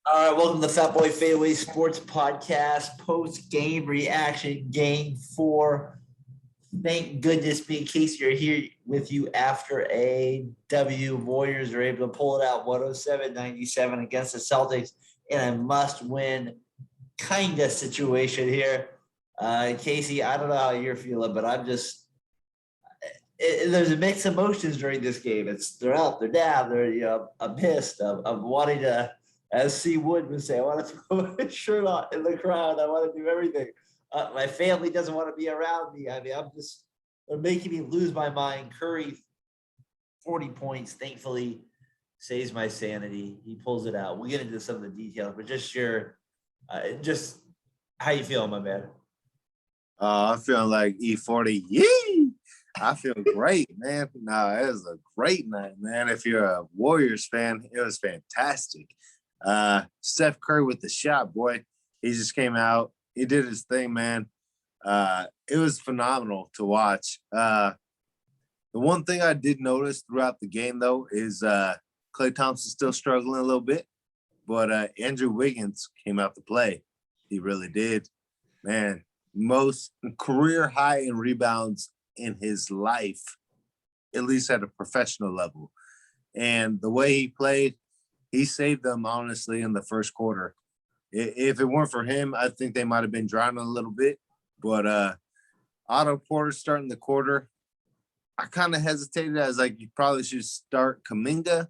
All right, welcome to the Fat Boy Fadeaway Sports Podcast, post-game reaction, Game 4. Thank goodness me and Casey are here with you after a W. Warriors are able to pull it out 107-97 against the Celtics in a must-win kind of situation here. Casey, I don't know how you're feeling, but there's a mixed emotions during this game. They're up, they're down, I'm pissed. I'm wanting to, as C. Wood would say, I want to throw my shirt on in the crowd. I want to do everything. My family doesn't want to be around me. I mean, they're making me lose my mind. Curry, 40 points, thankfully, saves my sanity. He pulls it out. We'll get into some of the details, but just how you feeling, my man? I'm feeling like E40. Yee! I feel great, man. No, it was a great night, man. If you're a Warriors fan, it was fantastic. Steph Curry with the shot, boy. He just came out. He did his thing, man. It was phenomenal to watch. The one thing I did notice throughout the game, though, is Klay Thompson still struggling a little bit, but Andrew Wiggins came out to play. He really did, man. Most career high in rebounds in his life, at least at a professional level. And the way he played, he saved them, honestly, in the first quarter. If it weren't for him, I think they might have been drowning a little bit. But Otto Porter starting the quarter, I kind of hesitated. I was like, you probably should start Kuminga.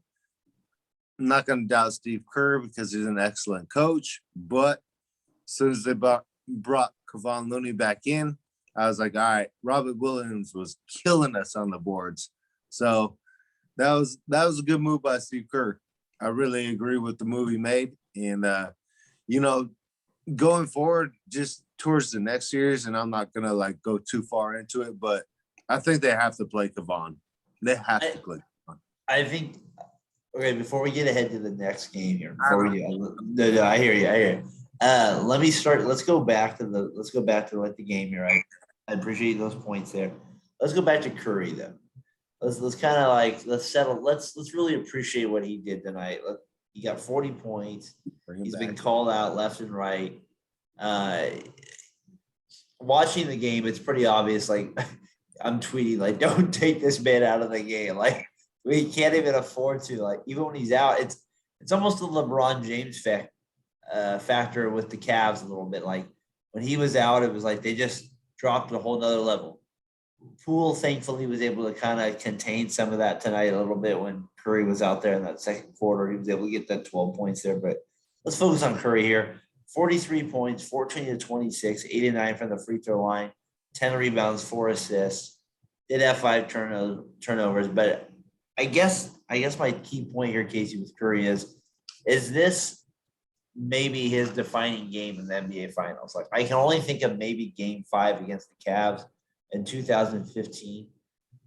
I'm not going to doubt Steve Kerr because he's an excellent coach. But as soon as they brought Kevon Looney back in, I was like, all right, Robert Williams was killing us on the boards. So that was a good move by Steve Kerr. I really agree with the move he made. And, going forward, just towards the next series, and I'm not going to, go too far into it, but I think they have to play Kevon. They have to play Kevon. I think, okay, before we get ahead to the next game here, I hear you. Let's go back to the game here. I appreciate those points there. Let's go back to Curry then. Let's kind of let's settle. Let's really appreciate what he did tonight. He got 40 points. He's been called out left and right. Watching the game, it's pretty obvious. I'm tweeting, don't take this man out of the game. We can't even afford to. Even when he's out, it's almost the LeBron James factor with the Cavs a little bit. When he was out, it was they just dropped a whole nother level. Poole thankfully was able to kind of contain some of that tonight a little bit when Curry was out there in that second quarter. He was able to get that 12 points there. But let's focus on Curry here. 43 points, 14-26, 8-9 from the free throw line, 10 rebounds, 4 assists. Did have 5 turnovers. But I guess my key point here, Casey, with Curry is this maybe his defining game in the NBA Finals? I can only think of maybe Game 5 against the Cavs in 2015.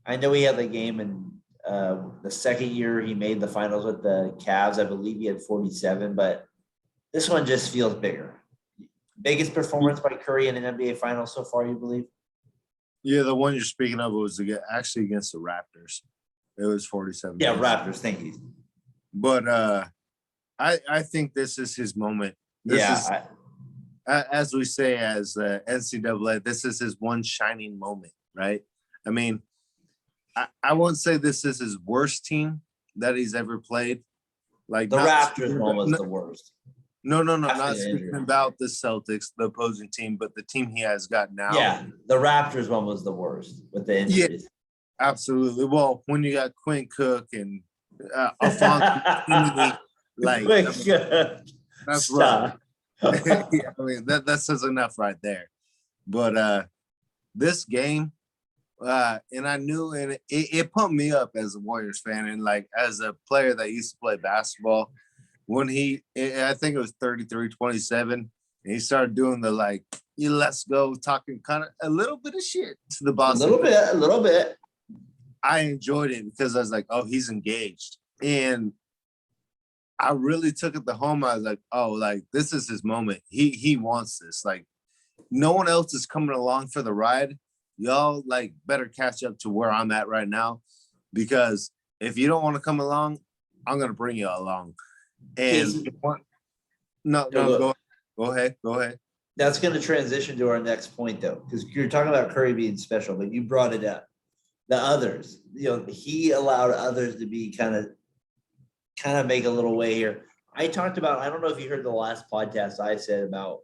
I know he had the game in the second year he made the finals with the Cavs. I believe he had 47, but this one just feels bigger. Biggest performance by Curry in an NBA Finals so far, you believe? Yeah, the one you're speaking of was actually against the Raptors. It was 47. Yeah, Raptors. Thank you. But I think this is his moment. As we say as NCAA, this is his one shining moment, right? I mean, I won't say this is his worst team that he's ever played. The Raptors one was the worst. No, not speaking about the Celtics, the opposing team, but the team he has got now. Yeah, the Raptors one was the worst with the injuries. Yeah, absolutely. Well, when you got Quinn Cook and Alphonso, that's rough. Yeah, that says enough right there. But this game, and I knew, and it pumped me up as a Warriors fan, and as a player that used to play basketball. When I think it was 33-27, and he started doing the let's go, talking kind of a little bit of shit to the boss. A little bit. I enjoyed it because I was like, oh, he's engaged. And I really took it to home. I was like, oh, this is his moment. He wants this. No one else is coming along for the ride. Y'all better catch up to where I'm at right now, because if you don't want to come along, I'm gonna bring you along. And No, So no, look, go ahead. Go ahead. that's going to transition to our next point, though, because you're talking about Curry being special, but you brought it up. The others, he allowed others to be kind of make a little way here. I talked about, I don't know if you heard the last podcast I said about,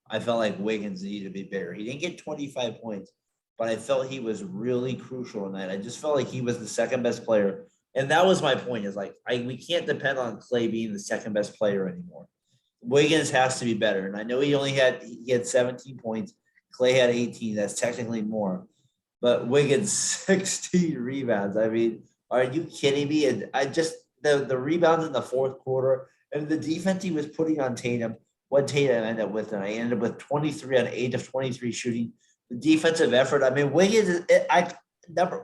I felt like Wiggins needed to be bigger. He didn't get 25 points, but I felt he was really crucial in that. I just felt like he was the second best player. And that was my point is like, we can't depend on Clay being the second best player anymore. Wiggins has to be better. And I know he had 17 points. Clay had 18. That's technically more. But Wiggins 16 rebounds. I mean, are you kidding me? And I just the rebounds in the fourth quarter and the defense he was putting on Tatum. What Tatum ended up with, and I ended up with 23 on 8 of 23 shooting. The defensive effort. I mean, Wiggins.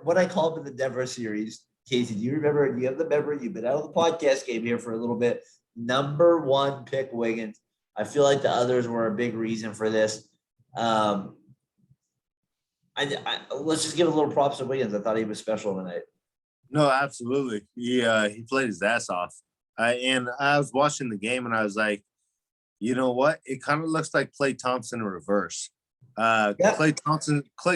What I call him in the Denver series. Casey, do you remember? Do you have the memory? You've been out of the podcast game here for a little bit. Number one pick Wiggins. I feel like the others were a big reason for this. Let's just give a little props to Wiggins. I thought he was special tonight. No, absolutely. He played his ass off. And I was watching the game and I was like, you know what? It kind of looks like Klay Thompson in reverse. Klay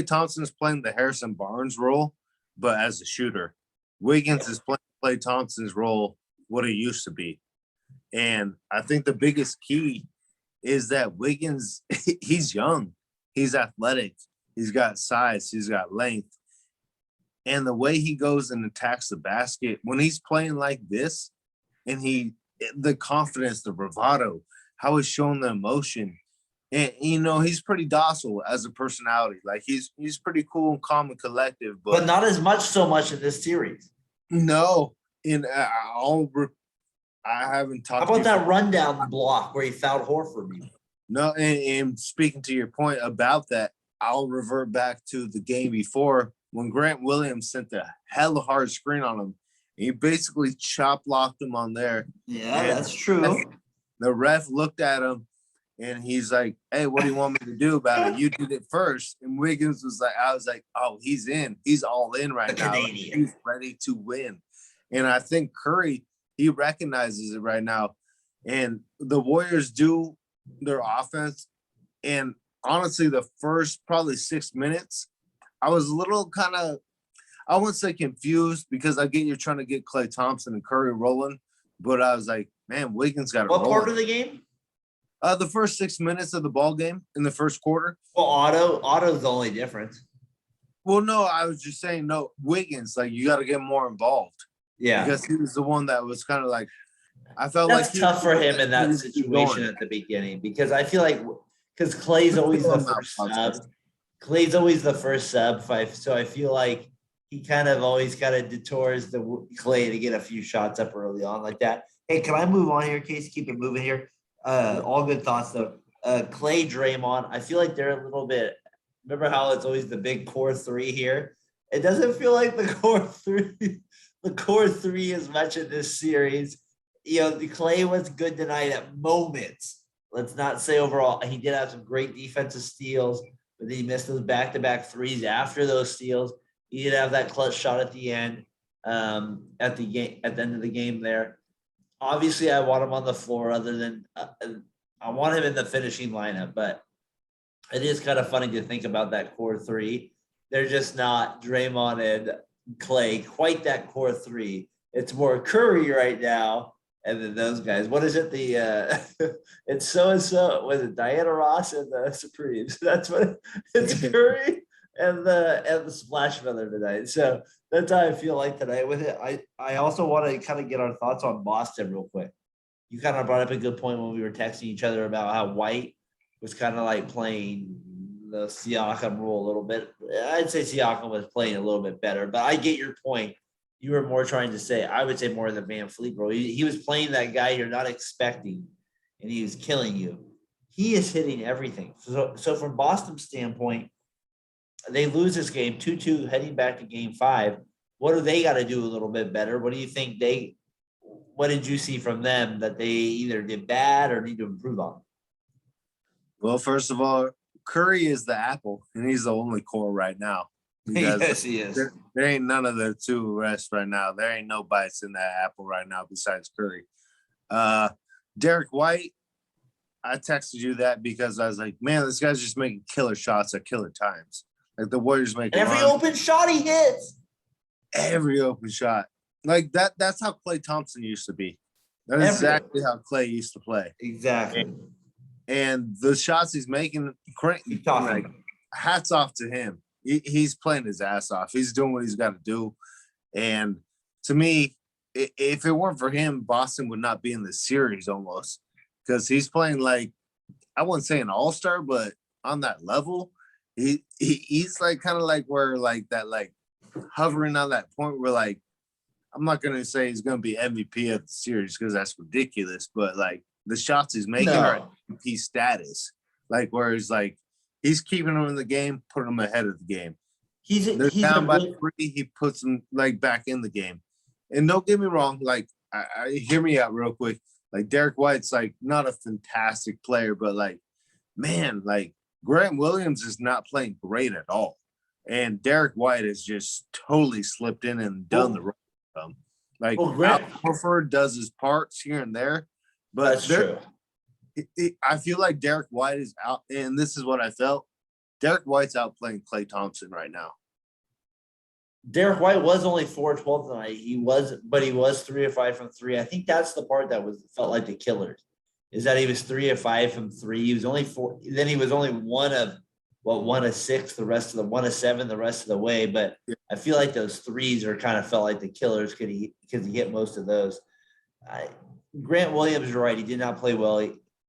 Thompson is playing the Harrison Barnes role, but as a shooter. Wiggins is playing Klay Thompson's role, what it used to be. And I think the biggest key is that Wiggins, he's young, he's athletic, he's got size, he's got length. And the way he goes and attacks the basket, when he's playing like this, and the confidence, the bravado, how he's showing the emotion, and he's pretty docile as a personality. Like he's pretty cool and calm and collective, but not as much in this series. No, and I haven't talked. How about that rundown block where he fouled Horford? No, and speaking to your point about that, I'll revert back to the game before when Grant Williams sent the hella hard screen on him. He basically chop blocked him on there. Yeah, that's true. The ref looked at him and he's like, "Hey, what do you want me to do about it? You did it first." And Wiggins was like, I was like, "Oh, he's in. He's all in right now. Like, he's ready to win." And I think Curry, he recognizes it right now. And the Warriors do their offense. And honestly, the first probably 6 minutes, I was a little kind of, I wouldn't say confused because I get you're trying to get Klay Thompson and Curry rolling. But I was like, man, Wiggins got to roll. What part of the game? The first 6 minutes of the ball game in the first quarter. Well, Otto's the only difference. Well, no, I was just saying, no, Wiggins, like you got to get more involved. Yeah. Because he was the one that was kind of like, I felt that's like tough for him in that situation at the beginning because I feel like because Clay's always the first sub. Clay's always the first sub. So I feel like he kind of always kind of detours the Clay to get a few shots up early on like that. Hey, can I move on here, Case? Keep it moving here. All good thoughts though. Clay, Draymond, I feel like they're a little bit. Remember how it's always the big core three here? It doesn't feel like the core three as much in this series. The Clay was good tonight at moments. Let's not say overall. He did have some great defensive steals, but then he missed those back-to-back threes after those steals. He did have that clutch shot at the end, at the end of the game there. Obviously, I want him on the floor other than I want him in the finishing lineup, but it is kind of funny to think about that core three. They're just not Draymond and Clay quite that core three. It's more Curry right now. And then those guys, what is it? It's so-and-so. Was it Diana Ross and the Supremes? That's what it's Curry and the Splash Brother tonight. So that's how I feel like tonight with it. I also want to kind of get our thoughts on Boston real quick. You kind of brought up a good point when we were texting each other about how White was kind of like playing the Siakam role a little bit. I'd say Siakam was playing a little bit better, but I get your point. You were more trying to say, I would say more the Van Fleet role. He was playing that guy you're not expecting, and he was killing you. He is hitting everything. So from Boston's standpoint, they lose this game 2-2 heading back to game 5. What do they got to do a little bit better? What do you think what did you see from them that they either did bad or need to improve on? Well, first of all, Curry is the apple, and he's the only core right now. Yes, he is. There ain't none of the two rest right now. There ain't no bites in that apple right now besides Curry. Derek White, I texted you that because I was like, man, this guy's just making killer shots at killer times. Like the Warriors make Every open shot he hits. every open shot. Like that's how Klay Thompson used to be. That's exactly how Klay used to play. Exactly. And the shots he's making, like, hats off to him. He's playing his ass off. He's doing what he's got to do. And to me, if it weren't for him, Boston would not be in the series almost, because he's playing like, I wouldn't say an all-star, but on that level, he's like kind of like where like that, like hovering on that point where, like, I'm not going to say he's going to be MVP of the series because that's ridiculous, but like the shots he's making are MVP status. Like, where he's like, he's keeping them in the game, putting them ahead of the game. He's down by 3, he puts them like back in the game. And don't get me wrong, like, I hear me out real quick. Like, Derek White's like not a fantastic player, but like, man, like Grant Williams is not playing great at all. And Derek White has just totally slipped in and done the right. Like, Al Horford does his parts here and there, but that's true. I feel like Derek White is out, and this is what I felt. Derek White's out playing Klay Thompson right now. Derek White was only 4-12 tonight. He was 3 of 5 from 3. I think that's the part that felt like the killers, is that he was 3 of 5 from 3. He was only 4. Then he was only 1 of 6, the rest of the 1 of 7, the rest of the way. But I feel like those threes kind of felt like the killers because he hit most of those. Grant Williams, you're right. He did not play well.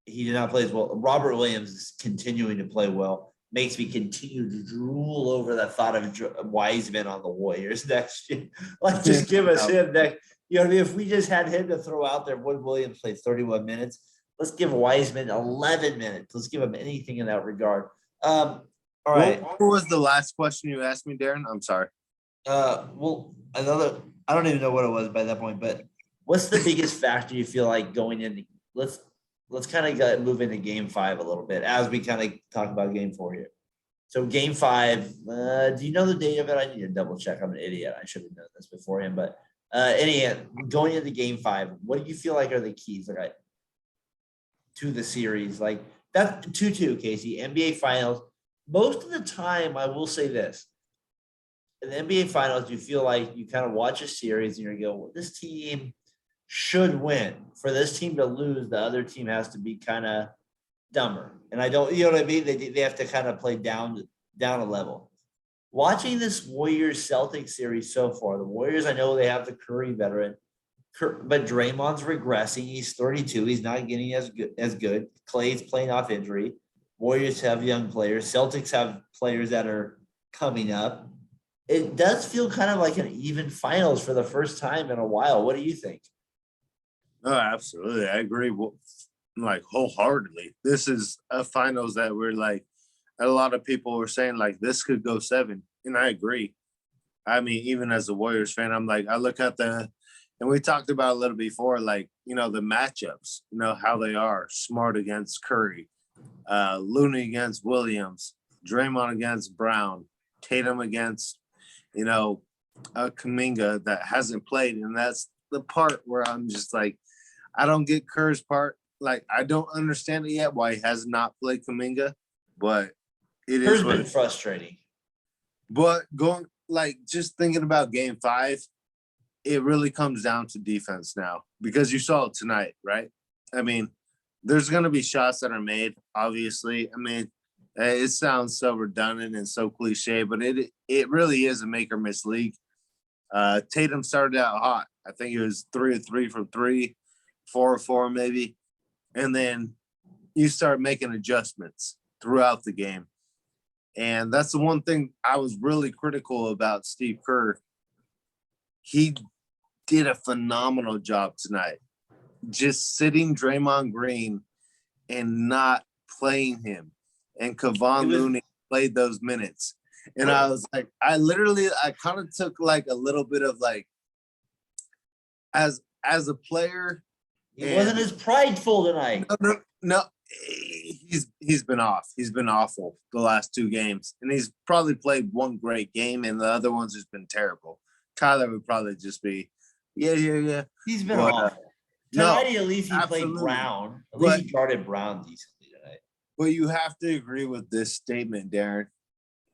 He did not play as well. Robert Williams is continuing to play well. Makes me continue to drool over the thought of Wiseman on the Warriors next year. Like, just give us him next. You know what I mean? If we just had him to throw out there, Wood Williams played 31 minutes. Let's give Wiseman 11 minutes. Let's give him anything in that regard. All right. What was the last question you asked me, Darren? I'm sorry. Well, I don't even know what it was by that point, but what's the biggest factor you feel like going into, let's kind of move into game 5 a little bit as we kind of talk about game 4 here. So game 5, do you know the date of it? I need to double check. I'm an idiot. I should have known this beforehand, but going into game 5, what do you feel like are the keys to the series? Like, that's 2-2, Casey, NBA Finals. Most of the time, I will say this. In the NBA Finals, you feel like you kind of watch a series and you go, well, this team should win. For this team to lose, the other team has to be kind of dumber. And I don't, you know what I mean? They have to kind of play down a level. Watching this Warriors-Celtics series so far, the Warriors, I know they have the Curry veteran, but Draymond's regressing. He's 32. He's not getting as good. Klay's playing off injury. Warriors have young players. Celtics have players that are coming up. It does feel kind of like an even finals for the first time in a while. What do you think? Oh, absolutely. I agree. Like, wholeheartedly. This is a finals that we're like, a lot of people were saying like this could go 7. And I agree. I mean, even as a Warriors fan, I'm like, I look at and we talked about a little before, like, you know, the matchups, you know, how they are. Smart against Curry, Looney against Williams, Draymond against Brown, Tatum against, you know, Kuminga that hasn't played. And that's the part where I'm just like, I don't get Kerr's part. Like, I don't understand it yet why he has not played Kuminga, but it is been frustrating. But just thinking about game 5, it really comes down to defense now, because you saw it tonight, right? I mean, there's going to be shots that are made, obviously. I mean, it sounds so redundant and so cliche, but it really is a make or miss league. Tatum started out hot. I think it was 3 of 3 from 3, 4 of 4 maybe. And then you start making adjustments throughout the game. And that's the one thing I was really critical about Steve Kerr. He did a phenomenal job tonight, just sitting Draymond Green and not playing him. And Kevon Looney played those minutes. And I was like, I kind of took like a little bit of like, as a player. He wasn't as prideful tonight. No. He's been off. He's been awful the last 2 games. And he's probably played one great game and the other one's just been terrible. Tyler would probably just be, yeah. He's been awful. No, Tonight, at least he played absolutely. Brown. At least But he guarded Brown decently tonight. but you have to agree with this statement, Darren.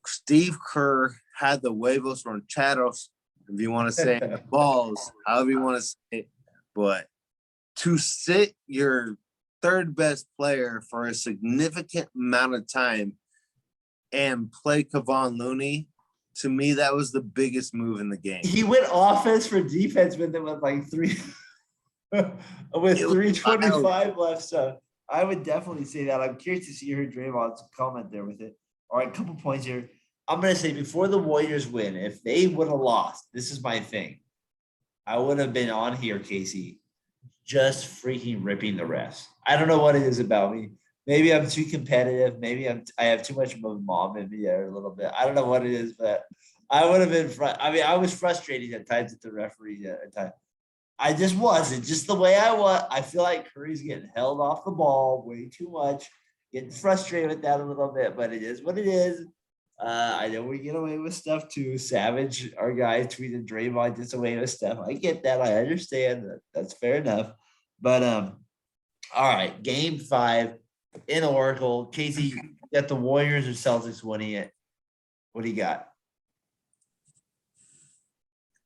Steve Kerr had the huevos rancheros, if you want to say it, balls, however you want to say it. But to sit your third best player for a significant amount of time and play Kevon Looney, to me, that was the biggest move in the game. He went offense for defense with like three with 3:25 left. So I would definitely say that. I'm curious to see your Draymond's comment there with it. All right, a couple points here. I'm gonna say before the Warriors win, if they would have lost, this is my thing. I would have been on here, Casey, just freaking ripping the refs. I don't know what it is about me. Maybe I'm too competitive. Maybe I have too much of a mom in me there a little bit. I don't know what it is, but I would have been. I was frustrated at times at the referee at times. I just wasn't just the way I was. I feel like Curry's getting held off the ball way too much, getting frustrated with that a little bit, but it is what it is. I know we get away with stuff too. Savage, our guy, tweeted Draymond gets away with stuff. I get that. I understand that. That's fair enough. But all right, game 5 in Oracle. Casey, got the Warriors or Celtics winning it. What do you got?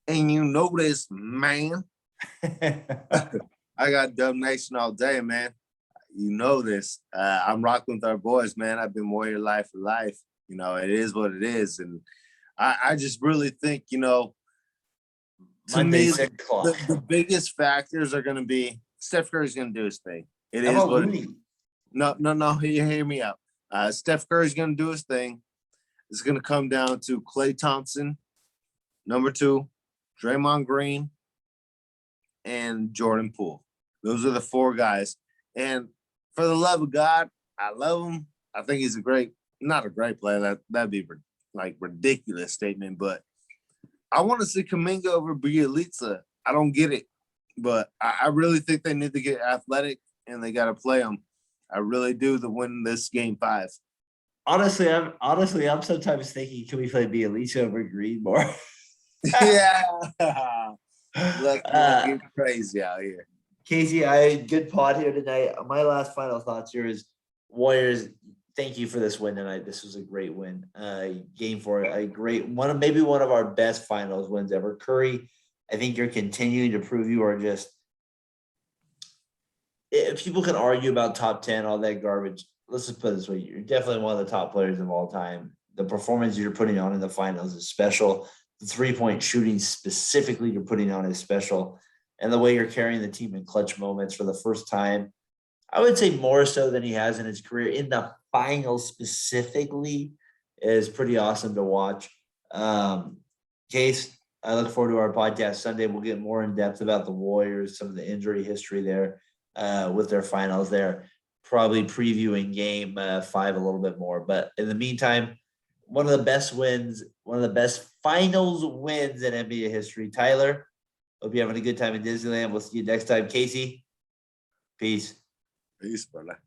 And you know this, man. I got Dub Nation all day, man. You know this. I'm rocking with our boys, man. I've been Warrior life for life. You know, it is what it is. And I just really think, you know, to Monday, me, 6 o'clock. the biggest factors are going to be Steph Curry's going to do his thing. It How is about what it Looney? is. No. Hear me out. Steph Curry's going to do his thing. It's going to come down to Klay Thompson, number 2, Draymond Green, and Jordan Poole. Those are the 4 guys. And for the love of God, I love him. I think he's not a great player. That'd be like ridiculous statement, but I want to see Kuminga over Bjelica. I don't get it, but I really think they need to get athletic and they got to play them. I really do to win this game 5. Honestly, I'm sometimes thinking, can we play Bjelica over Green more? Yeah. Let's get crazy out here. Casey, I good pod here tonight. My last final thoughts here is Warriors. Thank you for this win tonight. This was a great win. Game 4, a great one, maybe one of our best finals wins ever. Curry, I think you're continuing to prove you are just. If people can argue about top 10, all that garbage, let's just put it this way: you're definitely one of the top players of all time. The performance you're putting on in the finals is special. The 3-point shooting specifically you're putting on is special. And the way you're carrying the team in clutch moments for the first time, I would say more so than he has in his career in the finals specifically, is pretty awesome to watch. Case, I look forward to our podcast Sunday. We'll get more in depth about the Warriors, some of the injury history there with their finals there, probably previewing game 5 a little bit more. But in the meantime, one of the best wins, one of the best finals wins in NBA history. Tyler, hope you're having a good time in Disneyland. We'll see you next time. Casey, peace. Peace, brother.